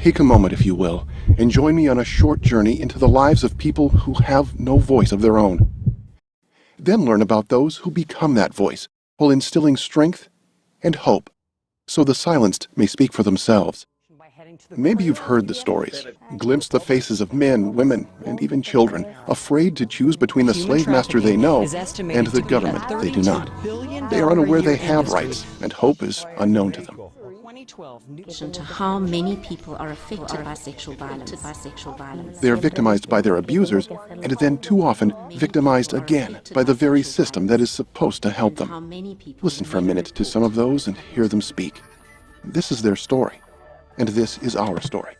Take a moment, if you will, and join me on a short journey into the lives of people who have no voice of their own. Then learn about those who become that voice, while instilling strength and hope, so the silenced may speak for themselves. Maybe you've heard the stories, glimpsed the faces of men, women, and even children, afraid to choose between the slave master they know and the government they do not. They are unaware they have rights, and hope is unknown to them. To how many people are affected by sexual violence. They are victimized by their abusers, and then too often victimized again by the very system that is supposed to help them. Listen for a minute to some of those and hear them speak. This is their story, and this is our story.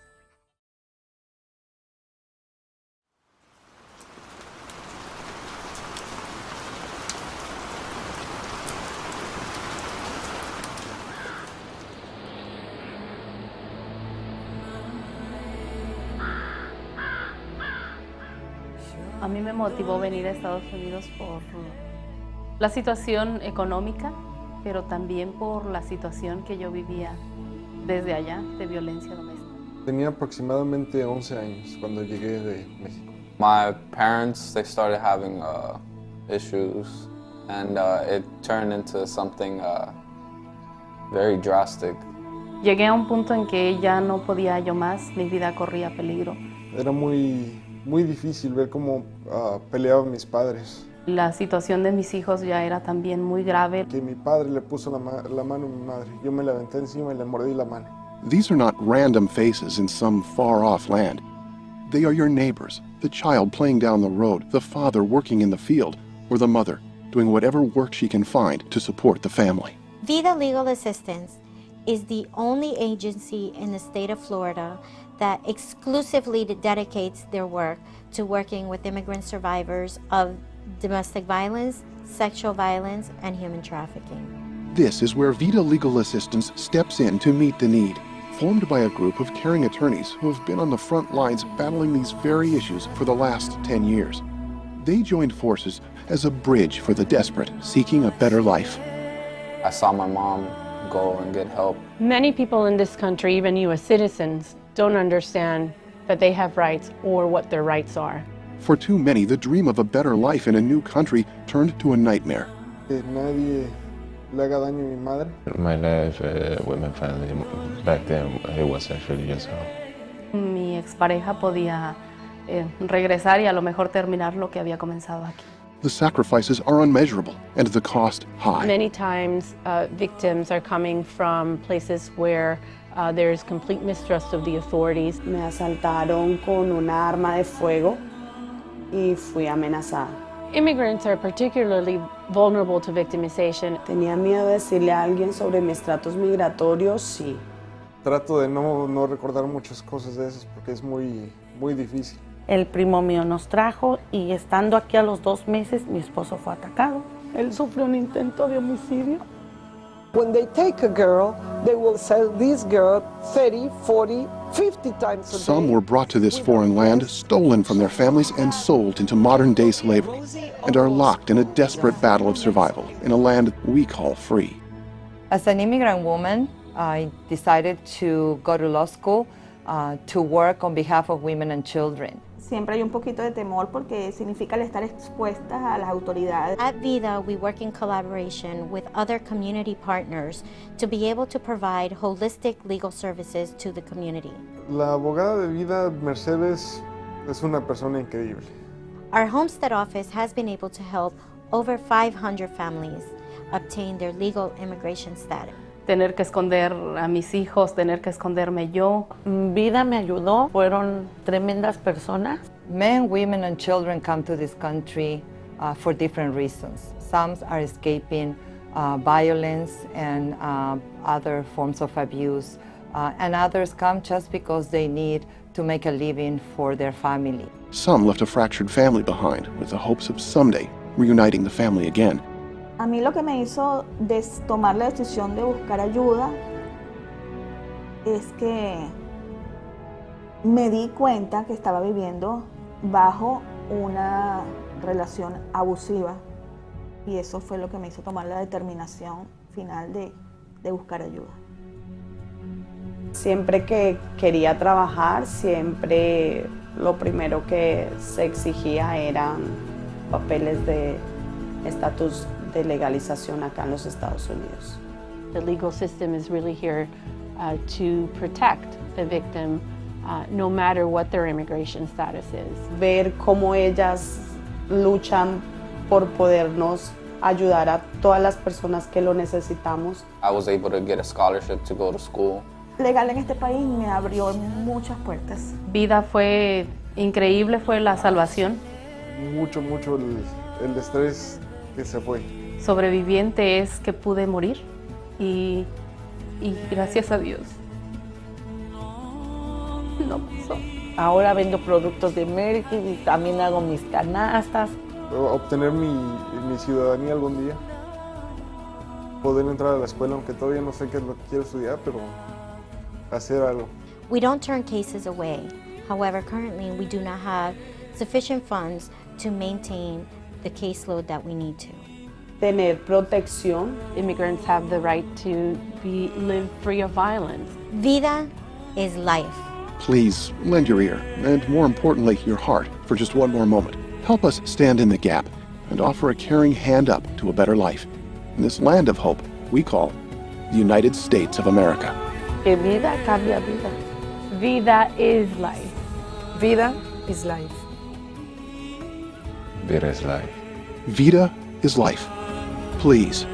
A mí me motivó venir a Estados Unidos por la situación económica, pero también por la situación que yo vivía desde allá de violencia doméstica. Tenía aproximadamente 11 años cuando llegué de México. My parents, they started having issues, and it turned into something very drastic. Llegué a un punto en que ya no podía yo más, mi vida corría peligro. Era muy difícil ver cómo peleaban mis padres. La situación de mis hijos ya era también muy grave. Que mi padre le puso la mano a mi madre. Yo me la aventé encima y le mordí la mano. These are not random faces in some far-off land. They are your neighbors, the child playing down the road, the father working in the field, or the mother doing whatever work she can find to support the family. VIDA Legal Assistance is the only agency in the state of Florida that exclusively dedicates their work to working with immigrant survivors of domestic violence, sexual violence, and human trafficking. This is where VIDA Legal Assistance steps in to meet the need, formed by a group of caring attorneys who have been on the front lines battling these very issues for the last 10 years. They joined forces as a bridge for the desperate seeking a better life. I saw my mom go and get help. Many people in this country, even U.S. citizens, don't understand that they have rights or what their rights are. For too many, the dream of a better life in a new country turned to a nightmare. Que nadie le haga daño a mi madre. My life with my family back then, it was actually just hell. Mi expareja podía regresar y a lo mejor terminar lo que había comenzado aquí. The sacrifices are unmeasurable and the cost high. Many times victims are coming from places where there is complete mistrust of the authorities. Me asaltaron con una arma de fuego y fui amenazada. Immigrants are particularly vulnerable to victimization. Tenía miedo de decirle a alguien sobre mis tratos migratorios, sí. Trato de no recordar muchas cosas de esas porque es muy difícil. El primo mío nos trajo y estando aquí a los 2 meses mi esposo fue atacado. Él sufrió un intento de homicidio. When they take a girl, they will sell this girl 30, 40, 50 times a day. Some were brought to this foreign land, stolen from their families, and sold into modern-day slavery, and are locked in a desperate battle of survival in a land we call free. As an immigrant woman, I decided to go to law school to work on behalf of women and children. Siempre hay un poquito de temor porque significa el estar expuestas a las autoridades. At VIDA, we work in collaboration with other community partners to be able to provide holistic legal services to the community. La abogada de VIDA, Mercedes, es una persona increíble. Our Homestead office has been able to help over 500 families obtain their legal immigration status. Tener que esconder a mis hijos, tener que esconderme yo. VIDA me ayudó, fueron tremendas personas. Men, women, and children come to this country for different reasons. Some are escaping violence and other forms of abuse, and others come just because they need to make a living for their family. Some left a fractured family behind with the hopes of someday reuniting the family again. A mí lo que me hizo tomar la decisión de buscar ayuda es que me di cuenta que estaba viviendo bajo una relación abusiva y eso fue lo que me hizo tomar la determinación final de buscar ayuda. Siempre que quería trabajar, siempre lo primero que se exigía eran papeles de estatus de legalización acá en los Estados Unidos. The legal system is really here to protect the victim no matter what their immigration status is. Ver cómo ellas luchan por podernos ayudar a todas las personas que lo necesitamos. I was able to get a scholarship to go to school. Legal en este país me abrió muchas puertas. VIDA fue increíble, fue la salvación. Mucho el estrés que se fue. Sobreviviente es que pude morir y gracias a Dios no pasó. Ahora vendo productos de América y también hago mis canastas. Obtener mi ciudadanía algún día. Poder entrar a la escuela, aunque todavía no sé qué es lo que quiero estudiar, pero hacer algo. We don't turn cases away. However, currently we do not have sufficient funds to maintain the caseload that we need to. Tener protección. Immigrants have the right to live free of violence. VIDA is life. Please lend your ear, and more importantly, your heart, for just one more moment. Help us stand in the gap and offer a caring hand up to a better life in this land of hope we call the United States of America. Que vida cambia vida. VIDA is life. VIDA is life. VIDA is life. VIDA is life. Please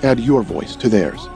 add your voice to theirs.